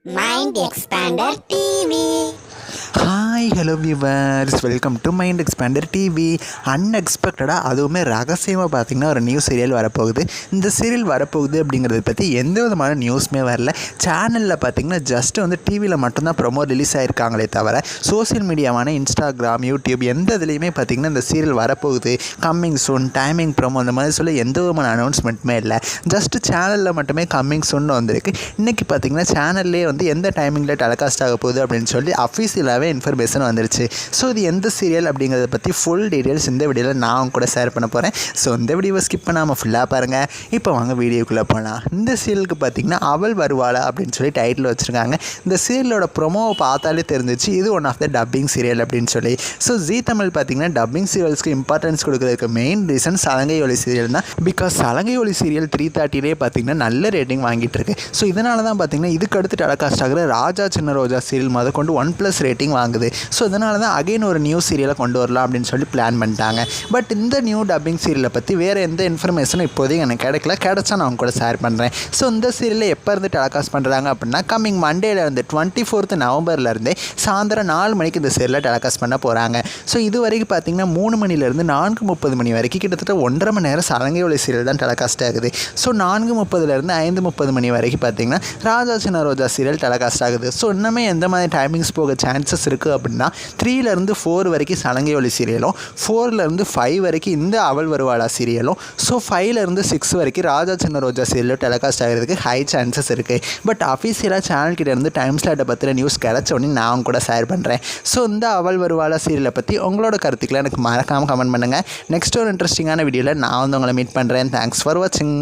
Mind Expander TV. Hi hello viewers, welcome to Mind Expander TV. அன்எக்ஸ்பெக்டடாக அதுவுமே ரகசியமாக பார்த்திங்கன்னா ஒரு நியூ சீரியல் வரப்போகுது. இந்த சீரியல் வரப்போகுது அப்படிங்கிறத பற்றி எந்த விதமான நியூஸுமே வரல. சேனலில் பார்த்திங்கன்னா ஜஸ்ட்டு வந்து டிவியில் மட்டும்தான் ப்ரொமோ ரிலீஸ் ஆகிருக்காங்களே தவிர சோசியல் மீடியாவான இன்ஸ்டாகிராம், யூடியூப் எந்த இதுலேயுமே பார்த்திங்கன்னா இந்த சீரியல் வரப்போகுது, கம்மிங் சூன், டைமிங் ப்ரொமோ அந்த மாதிரி சொல்லி எந்த விதமான அனௌன்ஸ்மெண்ட்டுமே இல்லை. ஜஸ்ட்டு சேனலில் மட்டுமே கம்மிங் சூன்னு வந்திருக்கு. இன்றைக்கி பார்த்திங்கன்னா சேனல்லே வந்து எந்த டைமிங்கில் டெலிகாஸ்ட் ஆக போகுது அப்படின்னு சொல்லி அஃபீஷியலாகவே இன்ஃபர்மேஷன் வந்துருச்சு. ஸோ இது எந்த சீரியல் அப்படிங்கிறத பற்றி ஃபுல் டீட்டெயில்ஸ் இந்த வீடியோவில் நான் கூட ஷேர் பண்ண போகிறேன். ஸோ இந்த வீடியோவை ஸ்கிப் பண்ணாமல் ஃபுல்லாக பாருங்கள். இப்போ வாங்க வீடியோக்குள்ளே போகலாம். இந்த சீரியலுக்கு பார்த்திங்கன்னா அவள் வருவாளா அப்படின்னு சொல்லி டைட்டில் வச்சுருக்காங்க. இந்த சீரியலோட ப்ரொமோவை பார்த்தாலே தெரிஞ்சிச்சு இது one of the dubbing serial அப்படின்னு சொல்லி. ஸோ ஜீ தமிழ் பார்த்திங்கன்னா டப்பிங் சீரியல்ஸ்க்கு இம்பார்ட்டன்ஸ் கொடுக்குறதுக்கு main reason Salangai Oli serial தான். பிகாஸ் சலங்கை ஒலி சீரியல் 330 பார்த்திங்கன்னா நல்ல ரேட்டிங் வாங்கிட்டு இருக்கு. ஸோ இதனால தான் பார்த்திங்கன்னா இதுக்கு அடுத்து டெலிகாஸ்ட் ஆகிற ராஜா சின்ன ரோஜா சீரியல் முத கொண்டு 1+ ரேட்டிங் வாங்குது. ஸோ இதனால தான் அகைன் ஒரு நியூ சீரியலை கொண்டு வரலாம் அப்படின்னு சொல்லி பிளான் பண்ணிட்டாங்க. பட் இந்த நியூ டப்பிங் சீரியலை பற்றி வேறு எந்த இன்ஃபர்மேஷனும் இப்போதைக்கு எனக்கு கிடைச்சா நான் கூட ஷேர் பண்ணுறேன். ஸோ இந்த சீரியலில் எப்போ இருந்து டெலிகாஸ்ட் பண்ணுறாங்க அப்படின்னா கம்மிங் மண்டேலேருந்து 24th நவம்பர்லேருந்தே சாயந்தரம் 4 மணிக்கு இந்த சீரியலை டெலிகாஸ்ட் பண்ண போகிறாங்க. ஸோ இது வரைக்கும் பார்த்திங்கன்னா 3 மணிலேருந்து 4:30 மணி வரைக்கும் கிட்டத்தட்ட 1.5 மணி நேரம் சலங்கை ஒலி சீரியல் தான் டெலிகாஸ்ட் ஆகுது. ஸோ 4:30லேருந்து 5:30 மணி வரைக்கும் பார்த்திங்கன்னா ராஜா சின்ன ரோஜா சீரியல் டெலிகாஸ்ட் ஆகுது. ஸோ இன்னுமே எந்த மாதிரி டைமிங்ஸ் போக சான்சஸ் இருக்குது அப்படின்னா 3லேருந்து 4 வரைக்கும் சலங்கை ஒலி சீரியலும், 4லேருந்து 5 வரைக்கும் இந்த அவள் வருவாளா சீரியலும், ஸோ 5லேருந்து 6 வரைக்கும் ராஜா சின்ன ரோஜா சீரியலும் டெலிகாஸ்ட் ஆகிறதுக்கு ஹை சான்சஸ் இருக்குது. பட் அஃபீஷியலாக சேனல்கிட்டேருந்து டைம் ஸ்லாட்டை பற்றின நியூஸ் கிடச்சோடனே நான் கூட ஷேர் பண்ணுறேன். ஸோ இந்த அவள் வருவாளா சீரியலை பற்றி உங்களோட கருத்துக்களை எனக்கு மறக்காமல் கமெண்ட் பண்ணுங்கள். நெக்ஸ்ட் ஒரு இன்ட்ரெஸ்டிங்கான வீடியோவில் நான் வந்து உங்களை மீட் பண்ணுறேன். தேங்க்ஸ் ஃபார் வாட்சிங்.